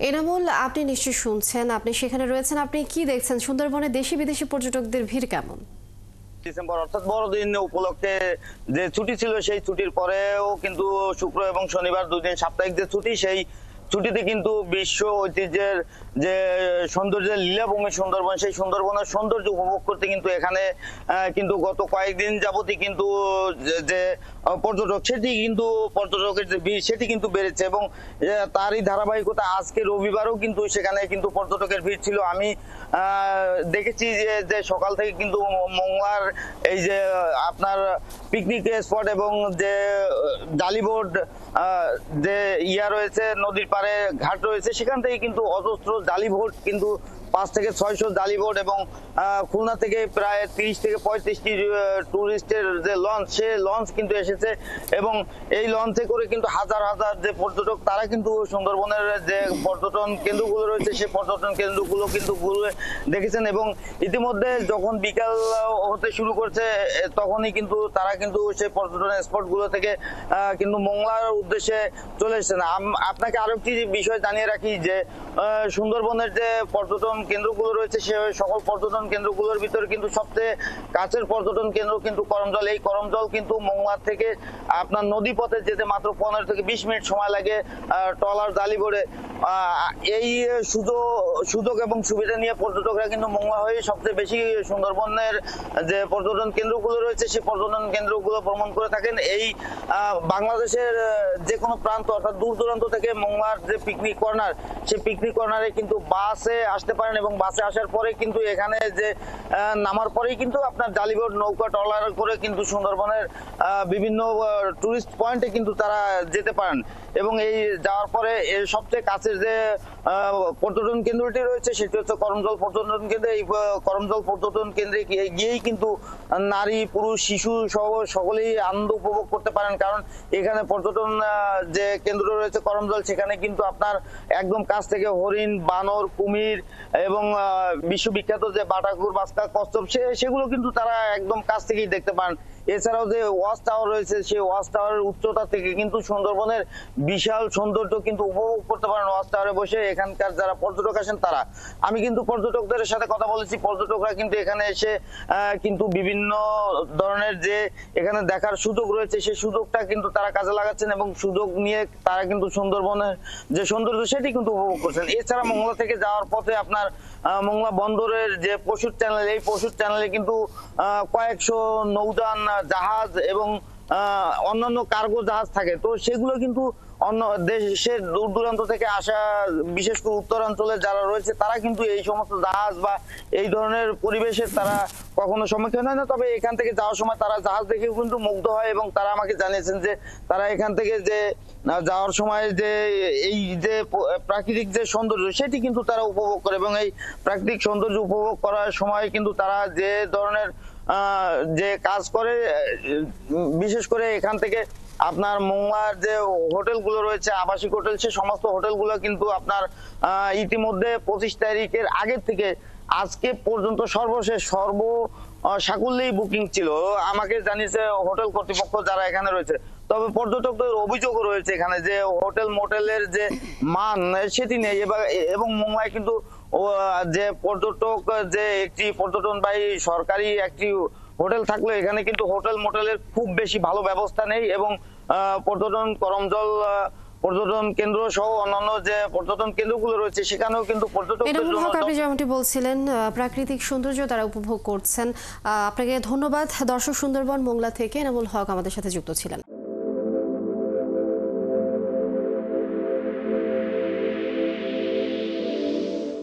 এনামুল, আপনি নিশ্চয়ই শুনছেন, আপনি সেখানে রয়েছেন, আপনি কি দেখছেন? সুন্দরবনে দেশি বিদেশি পর্যটকদের ভিড় কেমন? ডিসেম্বর অর্থাৎ বড়দিন উপলক্ষে যে ছুটি ছিল সেই ছুটির পরেও কিন্তু শুক্র এবং শনিবার দুদিন সাপ্তাহিক যে ছুটি, সেই ছুটিতে কিন্তু বিশ্ব ঐতিহ্যের যে সৌন্দর্যের লীলাভূমি সুন্দরবন, সেই সুন্দরবনের সৌন্দর্য উপভোগ করতে কিন্তু এখানে কিন্তু গত কয়েকদিন যাবতই কিন্তু যে পর্যটক সেটি কিন্তু পর্যটকের যে ভিড় সেটি কিন্তু বেড়েছে এবং তারই ধারাবাহিকতা আজকে রবিবারও কিন্তু সেখানে কিন্তু পর্যটকের ভিড় ছিল। আমি দেখেছি যে সকাল থেকে কিন্তু মংলার এই যে আপনার পিকনিক স্পট এবং যে জালিবোর্ড যে রয়েছে, নদীর পাড়ে ঘাট রয়েছে, সেখান থেকে কিন্তু অজস্র জালিবোট কিন্তু 5 থেকে 600 জালিবোট এবং খুলনা থেকে প্রায় 30 থেকে 35টি টুরিস্টের যে লঞ্চ, সে লঞ্চ কিন্তু এসেছে এবং এই লঞ্চে করে কিন্তু হাজার হাজার যে পর্যটক তারা কিন্তু সুন্দরবনের যে পর্যটন কেন্দ্রগুলো রয়েছে সেই পর্যটন কেন্দ্রগুলো কিন্তু ঘুরে দেখেছেন এবং ইতিমধ্যে যখন বিকাল হতে শুরু করছে তখনই কিন্তু তারা কিন্তু সেই পর্যটন স্পটগুলো থেকে কিন্তু মংলার উদ্দেশ্যে চলে এসেছেন। আপনাকে আরো একটি বিষয় জানিয়ে রাখি যে সুন্দরবনের যে পর্যটন কেন্দ্রগুলো রয়েছে সে সকল পর্যটন কেন্দ্রগুলোর ভিতরে কিন্তু সবচেয়ে কাছের পর্যটন কেন্দ্র কিন্তু করমজল। এই করমজল কিন্তু মংলার থেকে আপনার নদী পথে যেতে মাত্র 15 থেকে 20 মিনিট সময় লাগে ট্রলার জালিবোর্ডে। এই সুযোগ এবং সুবিধা নিয়ে পর্যটকরা কিন্তু মংলা হয়ে সবচেয়ে বেশি সুন্দরবনের যে পর্যটন কেন্দ্রগুলো রয়েছে সেই পর্যটন কেন্দ্রগুলো ভ্রমণ করে থাকেন। এই বাংলাদেশের যে কোনো প্রান্ত অর্থাৎ দূর দূরান্ত থেকে মংলার যে পিকনিক কর্নার, সেই পিকনিক কর্নারে কিন্তু বাসে আসতে পারেন এবং বাসে আসার পরে কিন্তু এখানে যে নামার পরেই কিন্তু আপনার জালিবোট নৌকা ট্রলার করে কিন্তু সুন্দরবনের বিভিন্ন টুরিস্ট পয়েন্টে কিন্তু তারা যেতে পারেন এবং এই যাওয়ার পরে এর সবচেয়ে কাছের যে পর্যটন কেন্দ্রটি রয়েছে সেটি হচ্ছে করমজল পর্যটন কেন্দ্র। এই করমজল পর্যটন কেন্দ্রে গিয়েই কিন্তু নারী পুরুষ শিশু সহ সকলেই আনন্দ উপভোগ করতে পারেন, কারণ এখানে পর্যটন যে কেন্দ্র রয়েছে করমজল, সেখানে কিন্তু আপনার একদম কাছ থেকে হরিণ, বানর, কুমির এবং বিশ্ববিখ্যাত যে বাটাকুর, বাস্কা, কচ্ছপ সেগুলো কিন্তু তারা একদম কাছ থেকেই দেখতে পান। এছাড়াও যে ওয়াচ টাওয়ার রয়েছে সেই ওয়াচ টাওয়ারের উচ্চতা থেকে কিন্তু সুন্দরবনের বিশাল সৌন্দর্য কিন্তু উপভোগ করতে পারেন ওয়াচ টাওয়ারে বসে এখানকার যারা পর্যটক আসেন তারা। আমি কিন্তু পর্যটকদের সাথে কথা বলেছি, পর্যটকরা কিন্তু এখানে এসে কিন্তু বিভিন্ন ধরনের যে এখানে দেখার সুযোগ রয়েছে সেই সুযোগটা কিন্তু তারা কাজে লাগাচ্ছেন এবং সুযোগ নিয়ে তারা কিন্তু সুন্দরবনের যে সৌন্দর্য সেটি কিন্তু উপভোগ করছেন। এছাড়া মংলা থেকে যাওয়ার পথে আপনার মংলা বন্দরের যে পশুর চ্যানেল, এই পশুর চ্যানেলে কিন্তু কয়েকশো নৌযান, জাহাজ এবং অন্যান্য কার্গো জাহাজ থাকে, তো সেগুলো কিন্তু অন্য দেশের দূর দূরান্ত থেকে আসা বিশেষ করে উত্তরাঞ্চলে যারা রয়েছে তারা কিন্তু এই সমস্ত জাহাজ বা এই ধরনের পরিবেশের তারা কখনো সম্মুখীন হয় না। তবে এখান থেকে যাওয়ার সময় তারা জাহাজ দেখেও কিন্তু মুগ্ধ হয় এবং তারা আমাকে জানিয়েছেন যে তারা এখান থেকে যে যাওয়ার সময় যে এই যে প্রাকৃতিক যে সৌন্দর্য সেটি কিন্তু তারা উপভোগ করে এবং এই প্রাকৃতিক সৌন্দর্য উপভোগ করার সময় কিন্তু তারা যে ধরনের যে কাজ করে, বিশেষ করে এখান থেকে আপনার মংলার যে হোটেলগুলো রয়েছে আবাসিক হোটেল, সে সমস্ত হোটেলগুলো কিন্তু আপনার ইতিমধ্যে 25 তারিখের আগের থেকে আজকে পর্যন্ত সর্বশেষ সাকুল্যেই বুকিং ছিল আমাকে জানিয়েছে হোটেল কর্তৃপক্ষ যারা এখানে রয়েছে। তবে পর্যটকদের অভিযোগও রয়েছে এখানে যে হোটেল মোটেলের যে মান সেটি নেই এবং মংলায় কিন্তু যে পর্যটক যে একটি পর্যটনবাহী সরকারি একটি হোটেল থাকলে এখানে কিন্তু হোটেল মোটেলের খুব বেশি ভালো ব্যবস্থা নেই এবং পর্যটন করমজল পর্যটন কেন্দ্র সহ অন্যান্য যে পর্যটন কেন্দ্রগুলো রয়েছে সেখানেও কিন্তু পর্যটকদের জন্য আপনি যেমনটি বলছিলেন প্রাকৃতিক সৌন্দর্য তারা উপভোগ করছেন। আপনাকে ধন্যবাদ। দর্শক, সুন্দরবন মংলা থেকে এনামুল হক আমাদের সাথে যুক্ত ছিলেন।